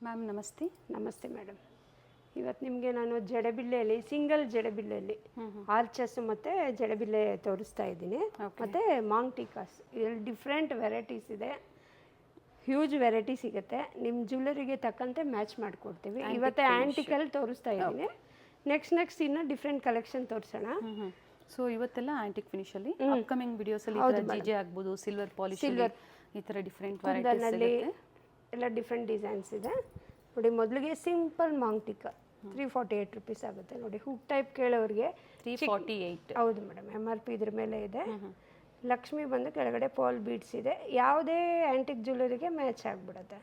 Ma'am ನಮಸ್ತೆ. ನಮಸ್ತೆ madam. ಇವತ್ತು ನಿಮಗೆ ನಾನು ಜಡೆಬಿಲ್ಲೆಯಲ್ಲಿ ಸಿಂಗಲ್ ಜಡೆಬಿಲ್ಲೆಯಲ್ಲಿ ಆರ್ಚಸ್ ಮತ್ತು ಜಡೆಬಿಲ್ಲೆ ತೋರಿಸ್ತಾ ಇದ್ದೀನಿ. ಮತ್ತು ಮಾಂಗ್ ಟೀಕಾಸ್ ಇದರಲ್ಲಿ ಡಿಫ್ರೆಂಟ್ ವೆರೈಟೀಸ್ ಇದೆ. ಹ್ಯೂಜ್ ವೆರೈಟಿ ಸಿಗುತ್ತೆ. ನಿಮ್ಮ ಜ್ಯುವೆಲರಿಗೆ ತಕ್ಕಂತೆ ಮ್ಯಾಚ್ ಮಾಡಿಕೊಡ್ತೀವಿ. ಇವತ್ತು ಆ್ಯಂಟಿಕಲ್ ತೋರಿಸ್ತಾ ಇದ್ದೀನಿ. ನೆಕ್ಸ್ಟ್ ಇನ್ನೂ ಡಿಫ್ರೆಂಟ್ ಕಲೆಕ್ಷನ್ ತೋರಿಸೋಣ. ಸೊ ಇವತ್ತೆಲ್ಲ ಆಂಟಿಕ್ ಫಿನಿಶಲ್ಲಿ ಅಪ್ಕಮಿಂಗ್ ವಿಡಿಯೋಸಲ್ಲಿ ಜಿಜೆ ಆಗ್ಬೋದು, ಸಿಲ್ವರ್ ಪಾಲಿಶ್, ಈ ಥರ ಡಿಫ್ರೆಂಟ್ ವೆರೈಟೀಸ್ ಎಲ್ಲ ಡಿಫ್ರೆಂಟ್ ಡಿಸೈನ್ಸ್ ಇದೆ ನೋಡಿ. ಮೊದಲಿಗೆ ಸಿಂಪಲ್ ಮಾಂಗ್ ಟಿಕ್ಕ 348 ರುಪೀಸ್ ಆಗುತ್ತೆ ನೋಡಿ. ಹುಕ್ ಟೈಪ್ ಕೇಳೋರಿಗೆ 348. ಹೌದು ಮೇಡಮ್, MRP ಇದ್ರ ಮೇಲೆ ಇದೆ. ಲಕ್ಷ್ಮಿ ಬಂದು ಕೆಳಗಡೆ ಪಾಲ್ ಬೀಡ್ಸ್ ಇದೆ. ಯಾವುದೇ ಆ್ಯಂಟಿಕ್ ಜ್ಯುವೆಲರಿಗೆ ಮ್ಯಾಚ್ ಆಗಿಬಿಡುತ್ತೆ.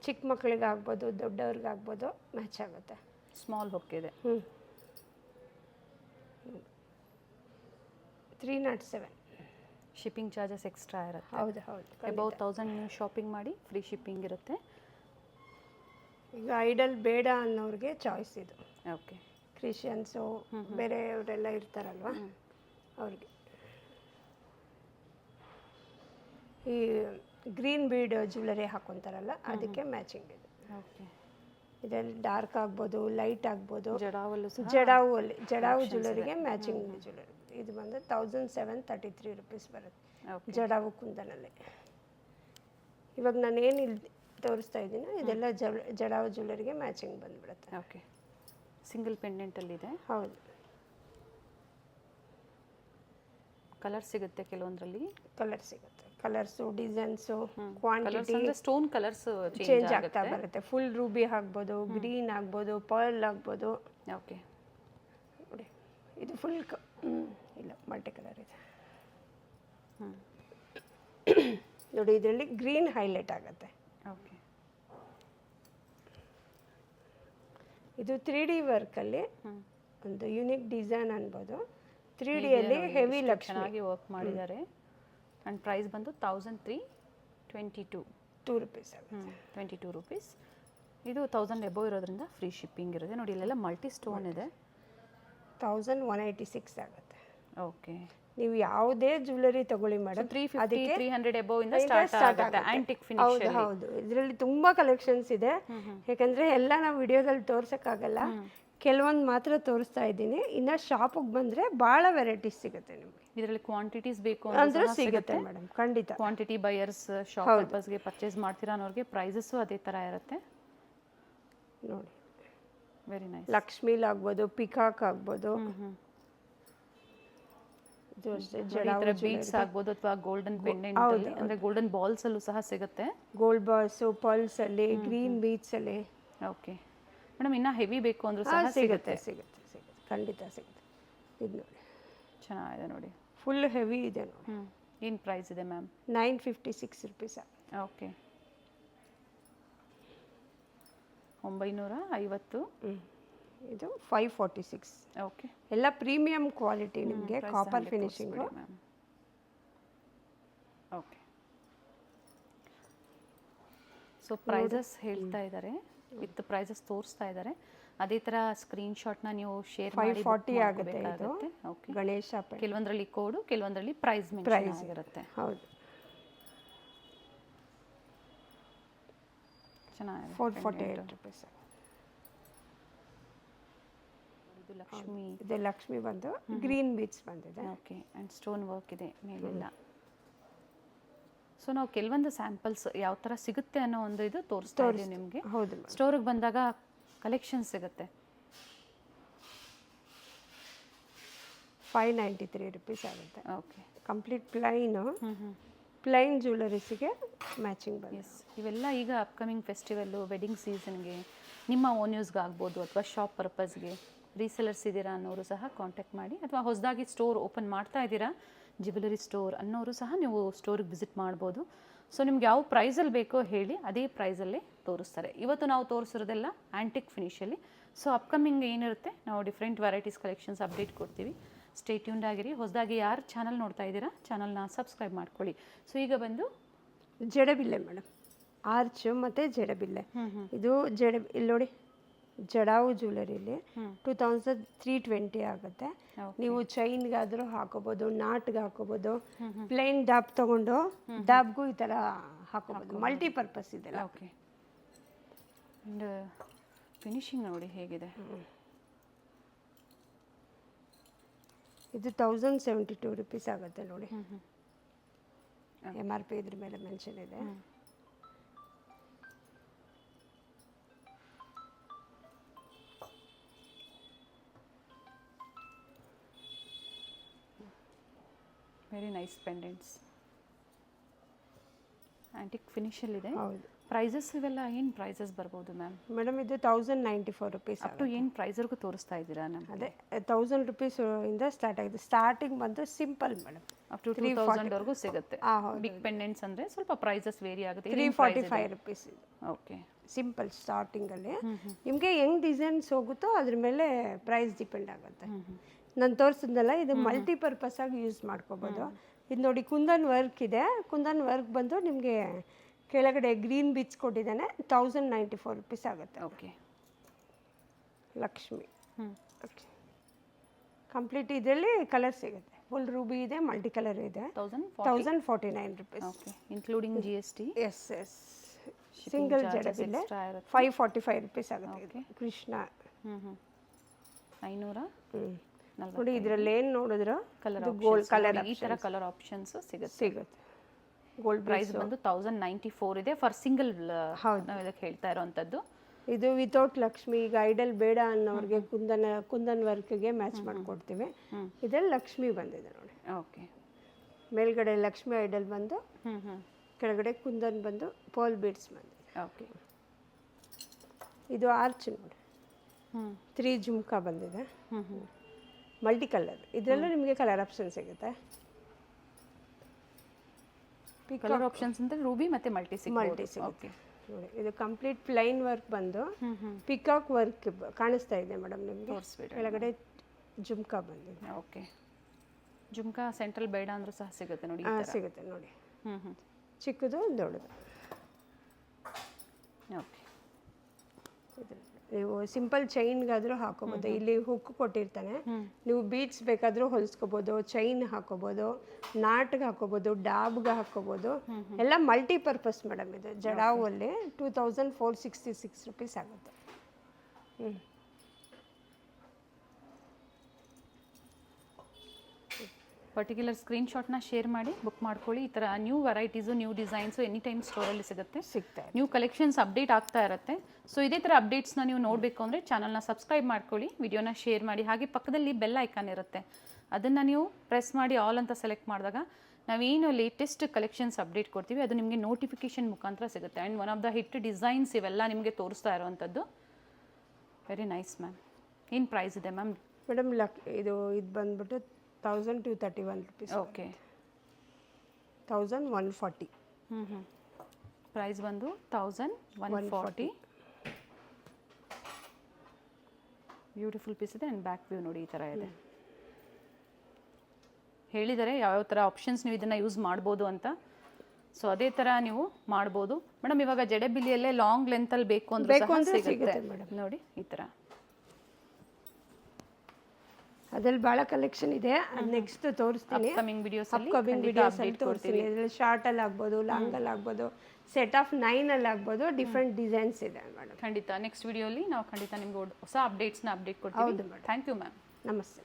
ಚಿಕ್ಕ ಮಕ್ಕಳಿಗೆ ಆಗ್ಬೋದು, ದೊಡ್ಡವ್ರಿಗೆ ಆಗ್ಬೋದು, ಮ್ಯಾಚ್ ಆಗುತ್ತೆ. ಸ್ಮಾಲ್ ಹುಕ್ ಇದೆ. 307. ಶಿಪ್ಪಿಂಗ್ ಚಾರ್ಜಸ್ ಎಕ್ಸ್ಟ್ರಾ ಇರುತ್ತೆ. ಹೌದು. ಅಬೌವ್ 1000 ನೀವು ಶಾಪಿಂಗ್ ಮಾಡಿ ಫ್ರೀ ಶಿಪ್ಪಿಂಗ್ ಇರುತ್ತೆ. ಈಗ ಐಡಲ್ ಬೇಡ ಅನ್ನೋರಿಗೆ ಚಾಯ್ಸ್ ಇದು. ಓಕೆ. ಕ್ರಿಶ್ಚಿಯನ್ಸು ಬೇರೆಯವರೆಲ್ಲ ಇರ್ತಾರಲ್ವ ಅವ್ರಿಗೆ. ಈ ಗ್ರೀನ್ ಬೀಡ್ ಜ್ಯುವೆಲರಿ ಹಾಕೊತಾರಲ್ಲ ಅದಕ್ಕೆ ಮ್ಯಾಚಿಂಗ್ ಇದೆ. ಓಕೆ. ಇದರಲ್ಲಿ ಡಾರ್ಕ್ ಆಗ್ಬೋದು, ಲೈಟ್ ಆಗ್ಬೋದು. ಜಡಾವು ಜ್ಯುವೆಲರಿಗೆ ಮ್ಯಾಚಿಂಗ್ ಜ್ಯುವೆಲರಿ. ಇದು ಬಂದು 1733 ರುಪೀಸ್ ಬರುತ್ತೆ ಜಡಾವು ಕುಂದನಲ್ಲಿ. ಇವಾಗ ನಾನು ಏನು ಇಲ್ಲಿ ತೋರಿಸ್ತಾ ಇದ್ದೀನಿ ಇದೆಲ್ಲ ಜಡಾವು ಜ್ಯುವೆಲರಿಗೆ ಮ್ಯಾಚಿಂಗ್ ಬಂದುಬಿಡುತ್ತೆ. ಓಕೆ. ಸಿಂಗಲ್ ಪೆಂಡೆಂಟಲ್ಲಿದೆ. ಹೌದು. ಕಲರ್ ಸಿಗುತ್ತೆ ಕೆಲವೊಂದರಲ್ಲಿ. ಕಲರ್ ಸಿಗುತ್ತೆ. Colours, designs, quantity, stone colours change ಆಗ್ತಾ ಬರುತ್ತೆ. ಫುಲ್ ರೂಬಿ ಆಗ್ಬೋದು, ಗ್ರೀನ್ ಆಗ್ಬೋದು, ಪರ್ಲ್ ಆಗ್ಬೋದು. ಓಕೆ. ನೋಡಿ ಇದು ಫುಲ್ ಇಲ್ಲ ಮಲ್ಟಿ ಕಲರ್ ಇದೆ ನೋಡಿ. ಇದರಲ್ಲಿ ಗ್ರೀನ್ ಹೈಲೈಟ್ ಆಗುತ್ತೆ. ಓಕೆ. ಇದು 3D ವರ್ಕಲ್ಲಿ ಒಂದು ಯೂನಿಕ್ ಡಿಸೈನ್ ಅನ್ಬೋದು. 3Dಯಲ್ಲಿ ಹೆವಿ ಲಕ್ಷ್ಮಿ ಚೆನ್ನಾಗಿ ವರ್ಕ್ ಮಾಡಿದ್ದಾರೆ. ಆ್ಯಂಡ್ ಪ್ರೈಸ್ ಬಂದು 1322 ರುಪೀಸ್ ಆಗುತ್ತೆ. 22 ರುಪೀಸ್. ಇದು 1000 ಎಬೋ ಇರೋದ್ರಿಂದ ಫ್ರೀ ಶಿಪ್ಪಿಂಗ್ ಇರುತ್ತೆ ನೋಡಿ. ಇಲ್ಲೆಲ್ಲ ಮಲ್ಟಿ ಸ್ಟೋನ್ ಇದೆ. 1186 ಆಗುತ್ತೆ. ಓಕೆ. ನೀವು ಯಾವುದೇ ಜ್ಯುವೆಲರಿ ತಗೊಳ್ಳಿ ಮೇಡಮ್, 350 300 ಎಬೋ ಇಂದ ಸ್ಟಾರ್ಟ್ ಆಗುತ್ತೆ ಆಂಟಿಕ್ ಫಿನಿಶ್. ಹೌದು. ಇದರಲ್ಲಿ ತುಂಬಾ ಕಲೆಕ್ಷನ್ಸ್ ಇದೆ. ಯಾಕಂದ್ರೆ ಎಲ್ಲ ನಾವು ವಿಡಿಯೋದಲ್ಲಿ ತೋರ್ಸಕ್ಕಾಗಲ್ಲ, ಕೆಲವೊಂದು ಮಾತ್ರ ತೋರಿಸ್ತಾ ಇದ್ದೀನಿ. ಇನ್ನು ಶಾಪಿಗೆ ಬಂದರೆ ಭಾಳ ವೆರೈಟೀಸ್ ಸಿಗುತ್ತೆ ನಿಮಗೆ. ಇದರಲ್ಲಿ ಕ್ವಾಂಟಿಟೀಸ್ ಬೇಕು ಅಂದ್ರೆ ಸಿಗುತ್ತೆ ಮೇಡಮ್, ಖಂಡಿತ. ಕ್ವಾಂಟಿಟಿ ಬಯರ್ಸ್ ಶಾಪ್ ಪರ್ಪಸ್ಗೆ ಪರ್ಚೇಸ್ ಮಾಡ್ತೀರಾ ಅನ್ನೋರಿಗೆ ಪ್ರೈಸಸ್ಸು ಅದೇ ಥರ ಇರುತ್ತೆ ನೋಡಿ. Very nice. ಲಕ್ಷ್ಮೀಲ್ ಆಗ್ಬೋದು, ಪಿಕಾಕ್ ಆಗ್ಬೋದು, ಇದು ಅಷ್ಟೇ ಬೀಡ್ಸ್ ಆಗ್ಬೋದು, ಅಥವಾ ಗೋಲ್ಡನ್ ಪೆಂಡೆಂಟ್ ಅಂದರೆ ಗೋಲ್ಡನ್ ಬಾಲ್ಸ್ ಅಲ್ಲೂ ಸಹ ಸಿಗುತ್ತೆ. ಗೋಲ್ಡ್ ಬಾಲ್ಸು, ಪಲ್ಸ್ ಅಲ್ಲಿ, ಗ್ರೀನ್ ಬೀಡ್ಸ್ ಅಲ್ಲಿ. Okay madam. ಇನ್ನ ಹೆವಿ ಬೇಕು ಅಂದ್ರೂ ಸಹ ಸಿಗುತ್ತೆ. ಖಂಡಿತ ಸಿಗುತ್ತೆ. ಇದು ನೋಡಿ ಚೆನ್ನಾಗಿದೆ ನೋಡಿ. ಫುಲ್ ಹೆವಿ ಇದೆ ನೋಡಿ. ಏನು ಪ್ರೈಸ್ ಇದೆ ಮ್ಯಾಮ್? 956 ರುಪೀಸ್. ಓಕೆ. 950. ಇದು 546. ಓಕೆ. ಎಲ್ಲ ಪ್ರೀಮಿಯಂ ಕ್ವಾಲಿಟಿ ನಿಮಗೆ, copper finishing. Okay. So prices ಹೇಳ್ತಾ ಇದ್ದಾರೆ, ವಿತ್ ಪ್ರೈಸಸ್ ತೋರಿಸ್ತಾ ಇದ್ದಾರೆ. ಅದೇ ಥರ ಸ್ಕ್ರೀನ್ಶಾಟ್ನ ನೀವು ಶೇರ್ ಮಾಡಿ. 540 ಆಗುತ್ತೆ ಇದು. ಓಕೆ. ಗಣೇಶ ಕೆಲವೊಂದರಲ್ಲಿ ಕೋಡು, ಕೆಲವೊಂದರಲ್ಲಿ ಪ್ರೈಸ್ ಮೆನ್ಷನ್ ಆಗಿರುತ್ತೆ. ಹೌದು. ಚೆನ್ನಾಗಿದೆ. 448 ರುಪೀಸ್. ಇದು ಲಕ್ಷ್ಮಿ. ಇದು ಲಕ್ಷ್ಮಿ ಬಂದು ಗ್ರೀನ್ ಬೀಡ್ಸ್ ಬಂದಿದೆ. ಓಕೆ. ಆ್ಯಂಡ್ ಸ್ಟೋನ್ ವರ್ಕ್ ಇದೆ ಮೇಲೆಲ್ಲ. ಸೊ ನಾವು ಕೆಲವೊಂದು ಸ್ಯಾಂಪಲ್ಸ್ ಯಾವ ಥರ ಸಿಗುತ್ತೆ ಅನ್ನೋ ಒಂದು ಇದು ತೋರಿಸ್ತಾ ಇದ್ದೀವಿ ನಿಮಗೆ. ಹೌದು. ಸ್ಟೋರಿಗೆ ಬಂದಾಗ ಕಲೆಕ್ಷನ್ ಸಿಗುತ್ತೆ. 593 ರುಪೀಸ್ ಆಗುತ್ತೆ. ಓಕೆ. ಕಂಪ್ಲೀಟ್ ಪ್ಲೈನ್ ಜ್ಯುವೆಲರೀಸಿಗೆ ಮ್ಯಾಚಿಂಗ್ ಬಂದಿದೆ. ಇವೆಲ್ಲ ಈಗ ಅಪ್ಕಮಿಂಗ್ ಫೆಸ್ಟಿವಲ್ಲು, ವೆಡ್ಡಿಂಗ್ ಸೀಸನ್ಗೆ, ನಿಮ್ಮ ಓನ್ ಯೂಸ್ಗೆ ಆಗ್ಬೋದು, ಅಥವಾ ಶಾಪ್ ಪರ್ಪಸ್ಗೆ ರೀಸೆಲರ್ಸ್ ಇದ್ದೀರಾ ಅನ್ನೋರು ಸಹ ಕಾಂಟ್ಯಾಕ್ಟ್ ಮಾಡಿ. ಅಥವಾ ಹೊಸದಾಗಿ ಸ್ಟೋರ್ ಓಪನ್ ಮಾಡ್ತಾ ಇದ್ದೀರಾ, ಜ್ಯುವೆಲರಿ ಸ್ಟೋರ್ ಅನ್ನೋರು ಸಹ ನೀವು ಸ್ಟೋರಿಗೆ ವಿಸಿಟ್ ಮಾಡ್ಬೋದು. ಸೊ ನಿಮ್ಗೆ ಯಾವ ಪ್ರೈಸಲ್ಲಿ ಬೇಕೋ ಹೇಳಿ, ಅದೇ ಪ್ರೈಸಲ್ಲೇ ತೋರಿಸ್ತಾರೆ. ಇವತ್ತು ನಾವು ತೋರಿಸಿರೋದೆಲ್ಲ ಆ್ಯಂಟಿಕ್ ಫಿನಿಶಲ್ಲಿ. ಸೊ ಅಪ್ಕಮಿಂಗ್ ಏನಿರುತ್ತೆ ನಾವು ಡಿಫ್ರೆಂಟ್ ವೆರೈಟೀಸ್ ಕಲೆಕ್ಷನ್ಸ್ ಅಪ್ಡೇಟ್ ಕೊಡ್ತೀವಿ. ಸ್ಟೇ ಟ್ಯೂನ್ಡ್ ಆಗಿರಿ. ಹೊಸದಾಗಿ ಯಾರು ಚಾನಲ್ ನೋಡ್ತಾ ಇದ್ದೀರಾ ಚಾನಲ್ನ ಸಬ್ಸ್ಕ್ರೈಬ್ ಮಾಡ್ಕೊಳ್ಳಿ. ಸೊ ಈಗ ಬಂದು ಜಡೆಬಿಲ್ಲೆ ಮೇಡಮ್, ಆರ್ಚ್ ಮತ್ತು ಜಡೆಬಿಲ್ಲೆ. ಇದು ಇಲ್ಲಿ ನೋಡಿ, ಜಡಾವು ಜ್ಯುವೆಲರಿಲಿ 2320 ಆಗುತ್ತೆ. ನೀವು ಚೈನ್ಗಾದರೂ ಹಾಕೋಬೋದು, ನಾಟ್ಗೆ ಹಾಕೋಬೋದು, ಪ್ಲೇನ್ ಡಾಬ್ ತೊಗೊಂಡು ಡಾಬ್ಗೂ ಈ ಥರ ಹಾಕೋಬೋದು. ಮಲ್ಟಿಪರ್ಪಸ್ ಇದೆಲ್ಲ. ಓಕೆ. ಆ್ಯಂಡ್ ಫಿನಿಶಿಂಗ್ ನೋಡಿ ಹೇಗಿದೆ. ಇದು 1072 ರುಪೀಸ್ ಆಗುತ್ತೆ ನೋಡಿ. MRP ಇದ್ರ ಮೇಲೆ ಮೆನ್ಷನ್ ಇದೆ. ವೆರಿ ನೈಸ್ ಪೆಂಡೆಂಟ್ಸ್, ಆ್ಯಂಟಿಕ್ ಫಿನಿಷಲ್ಲಿದೆ. ಹೌದು. ಪ್ರೈಸಸ್ ಇವೆಲ್ಲ ಏನು ಪ್ರೈಸಸ್ ಬರ್ಬೋದು ಮ್ಯಾಮ್? ಮೇಡಮ್ ಇದು 1094 ರುಪೀಸ್. ಅಪ್ ಟು ಏನು ಪ್ರೈಸ್ವರೆಗೂ ತೋರಿಸ್ತಾ ಇದ್ದೀರಾ ನಮ್ಗೆ? ಅದೇ 1000 ರುಪೀಸ್ ಇಂದ ಸ್ಟಾರ್ಟ್ ಆಗಿದೆ. ಸ್ಟಾರ್ಟಿಂಗ್ ಬಂದು ಸಿಂಪಲ್ ಮೇಡಮ್, ಅಪ್ ಟು 2000ವರೆಗೂ ಸಿಗುತ್ತೆ. ಬಿಗ್ ಪೆಂಡೆಂಟ್ಸ್ ಅಂದರೆ ಸ್ವಲ್ಪ ಪ್ರೈಸಸ್ ವೇರಿ ಆಗುತ್ತೆ. 345 ರುಪೀಸ್. ಓಕೆ, ಸಿಂಪಲ್ ಸ್ಟಾರ್ಟಿಂಗಲ್ಲಿ ನಿಮಗೆ ಹೆಂಗ್ ಡಿಸೈನ್ಸ್ ಹೋಗುತ್ತೋ ಅದ್ರ ಮೇಲೆ ಪ್ರೈಸ್ ಡಿಪೆಂಡ್ ಆಗುತ್ತೆ. ನಾನು ತೋರಿಸಿದ್ನಲ್ಲ, ಇದು ಮಲ್ಟಿಪರ್ಪಸ್ ಆಗಿ ಯೂಸ್ ಮಾಡ್ಕೋಬೋದು. ಇದು ನೋಡಿ ಕುಂದನ್ ವರ್ಕ್ ಇದೆ. ಕುಂದನ್ ವರ್ಕ್ ಬಂದು ನಿಮಗೆ ಕೆಳಗಡೆ ಗ್ರೀನ್ ಬೀಚ್ ಕೊಟ್ಟಿದ್ದಾನೆ. 1094 ರುಪೀಸ್ ಆಗುತ್ತೆ. Okay, Lakshmi complete. ಇದರಲ್ಲಿ ಕಲರ್ ಸಿಗುತ್ತೆ. ಫುಲ್ ರೂಬಿ ಇದೆ, ಮಲ್ಟಿ ಕಲರ್ ಇದೆ. 1049 rupees. Okay, including GST. Yes yes. Single ಜಡಬಿಲ್ಲೆ 545 ರುಪೀಸ್ ಆಗುತ್ತೆ. Okay. ಕೃಷ್ಣ 540. ನೋಡಿ ಇದರಲ್ಲಿ ಏನು ನೋಡಿದ್ರು ಕಲರ್ ಗೋಲ್ಡ್ ಕಲರ್ ಈ ಥರ ಕಲರ್ ಆಪ್ಷನ್ಸ್ ಸಿಗುತ್ತೆ. ಗೋಲ್ಡ್ ಪ್ರೈಸ್ ಬಂದು 1094 ಇದೆ ಫಾರ್ ಸಿಂಗಲ್. ನಾವು ಇದಕ್ಕೆ ಹೇಳ್ತಾ ಇರೋವಂಥದ್ದು. ಇದು ವಿತೌಟ್ ಲಕ್ಷ್ಮಿ. ಈಗ ಐಡಲ್ ಬೇಡ ಅನ್ನೋರಿಗೆ ಕುಂದನ್ ವರ್ಕ್ಗೆ ಮ್ಯಾಚ್ ಮಾಡಿಕೊಡ್ತೀವಿ. ಇದರಲ್ಲಿ ಲಕ್ಷ್ಮಿ ಬಂದಿದೆ ನೋಡಿ. ಓಕೆ, ಮೇಲ್ಗಡೆ ಲಕ್ಷ್ಮಿ ಐಡಲ್ ಬಂದು ಕೆಳಗಡೆ ಕುಂದನ್ ಬಂದು ಪರ್ಲ್ ಬೀಡ್ಸ್ ಬಂದಿದೆ. ಓಕೆ, ಇದು ಆರ್ಚ್ ನೋಡಿ. 3 ಜುಮ್ಕಾ ಬಂದಿದೆ, ಮಲ್ಟಿ ಕಲರ್. ಇದರಲ್ಲೂ ನಿಮಗೆ ಕಲರ್ ಆಪ್ಷನ್ ಸಿಗುತ್ತೆ. ಕಲರ್ ಆಪ್ಷನ್ಸ್ ಅಂದರೆ ರೂಬಿ ಮತ್ತು ಮಲ್ಟಿ ಸಿಗುತ್ತೆ. ನೋಡಿ ಇದು ಕಂಪ್ಲೀಟ್ ಪ್ಲೈನ್ ವರ್ಕ್ ಬಂದು ಪಿಕಾಕ್ ವರ್ಕ್ ಕಾಣಿಸ್ತಾ ಇದೆ ಮೇಡಮ್ ನಿಮಗೆ. ಕೆಳಗಡೆ ಜುಮ್ಕಾ ಬಂದಿದೆ. ಓಕೆ, ಜುಮ್ಕಾ ಸೆಂಟ್ರಲ್ ಬೇಡ ಅಂದ್ರೂ ಸಹ ಸಿಗುತ್ತೆ ನೋಡಿ. ಸಿಗುತ್ತೆ ನೋಡಿ, ಚಿಕ್ಕದು ದೊಡ್ಡದು. ಓಕೆ, ನೀವು ಸಿಂಪಲ್ ಚೈನ್ಗಾದರೂ ಹಾಕೋಬೋದು. ಇಲ್ಲಿ ಹುಕ್ ಕೊಟ್ಟಿರ್ತಾನೆ. ನೀವು ಬೀಡ್ಸ್ ಬೇಕಾದರೂ ಹೊಲಿಸ್ಕೋಬೋದು, ಚೈನ್ ಹಾಕೋಬೋದು, ನಾಟ್ಗೆ ಹಾಕೋಬೋದು, ಡಾಬ್ಗೆ ಹಾಕೋಬೋದು. ಎಲ್ಲ ಮಲ್ಟಿಪರ್ಪಸ್ ಮೇಡಮ್. ಇದು ಜಡಾವಲ್ಲಿ 2466 ರುಪೀಸ್ ಆಗುತ್ತೆ. ಪರ್ಟಿಕ್ಯುಲರ್ ಸ್ಕ್ರೀನ್ಶಾಟ್ನ ಶೇರ್ ಮಾಡಿ ಬುಕ್ ಮಾಡ್ಕೊಳ್ಳಿ. ಈ ಥರ new varieties, new designs any time ಸ್ಟೋರಲ್ಲಿ ಸಿಗುತ್ತೆ. ನ್ಯೂ ಕಲೆಕ್ಷನ್ಸ್ ಅಪ್ಡೇಟ್ ಆಗ್ತಾ ಇರುತ್ತೆ. ಸೊ ಇದೇ ಥರ ಅಪ್ಡೇಟ್ಸ್ನ ನೀವು ನೋಡಬೇಕು ಅಂದರೆ ಚಾನಲ್ನ ಸಬ್ಸ್ಕ್ರೈಬ್ ಮಾಡ್ಕೊಳ್ಳಿ, ವಿಡಿಯೋನ ಶೇರ್ ಮಾಡಿ. ಹಾಗೆ ಪಕ್ಕದಲ್ಲಿ ಬೆಲ್ ಐಕಾನ್ ಇರುತ್ತೆ, ಅದನ್ನು ನೀವು ಪ್ರೆಸ್ ಮಾಡಿ ಆಲ್ ಅಂತ ಸೆಲೆಕ್ಟ್ ಮಾಡಿದಾಗ ನಾವೇನು ಲೇಟೆಸ್ಟ್ ಕಲೆಕ್ಷನ್ಸ್ ಅಪ್ಡೇಟ್ ಕೊಡ್ತೀವಿ ಅದು ನಿಮಗೆ ನೋಟಿಫಿಕೇಷನ್ ಮುಖಾಂತರ ಸಿಗುತ್ತೆ. And one of the hit designs ಇವೆಲ್ಲ ನಿಮಗೆ ತೋರಿಸ್ತಾ ಇರುವಂಥದ್ದು. Very nice ma'am. ಏನು ಪ್ರೈಸ್ ಇದೆ ಮ್ಯಾಮ್? ಮೇಡಮ್ ಇದು ಬಂದ್ಬಿಟ್ಟು 1231 ರುಪೀಸ್. ಓಕೆ, 1140. ಪ್ರೈಸ್ ಬಂದು 1140. ಬ್ಯೂಟಿಫುಲ್ ಪೀಸ್ ಇದೆ. ಆ್ಯಂಡ್ ಬ್ಯಾಕ್ ವ್ಯೂ ನೋಡಿ ಈ ಥರ ಇದೆ. ಹೇಳಿದರೆ ಯಾವ್ಯಾವ ಥರ ಆಪ್ಷನ್ಸ್ ನೀವು ಇದನ್ನು ಯೂಸ್ ಮಾಡ್ಬೋದು ಅಂತ. ಸೊ ಅದೇ ಥರ ನೀವು ಮಾಡ್ಬೋದು ಮೇಡಮ್. ಇವಾಗ ಜಡೆಬಿಲಿಯಲ್ಲೇ ಲಾಂಗ್ ಲೆಂತಲ್ಲಿ ಬೇಕು ಅಂದ್ರೆ ಸಿಗುತ್ತೆ ನೋಡಿ ಈ ಥರ. ಅದ್ರಲ್ಲಿ ಭಾಳ ಕಲೆಕ್ಷನ್ ಇದೆ. ನೆಕ್ಸ್ಟ್ ತೋರಿಸ್ತೀನಿ ಅಪ್ಕಮಿಂಗ್ ವಿಡಿಯೋಸಲ್ಲಿ ತೋರಿಸ್ತೀನಿ. ಇದರಲ್ಲಿ ಶಾರ್ಟಲ್ಲಿ ಆಗ್ಬೋದು, ಲಾಂಗಲ್ಲಿ ಆಗ್ಬೋದು, ಸೆಟ್ ಆಫ್ 9 ಆಗ್ಬೋದು. ಡಿಫ್ರೆಂಟ್ ಡಿಸೈನ್ಸ್ ಇದೆ ಮೇಡಮ್. ಖಂಡಿತ ನೆಕ್ಸ್ಟ್ ವಿಡಿಯೋಲಿ ನಾವು ಖಂಡಿತ ನಿಮ್ಗೆ ಹೊಸ ಅಪ್ಡೇಟ್ಸ್ನ ಅಪ್ಡೇಟ್ ಕೊಡ್ತೀವಿ. Thank you ma'am. ನಮಸ್ತೆ.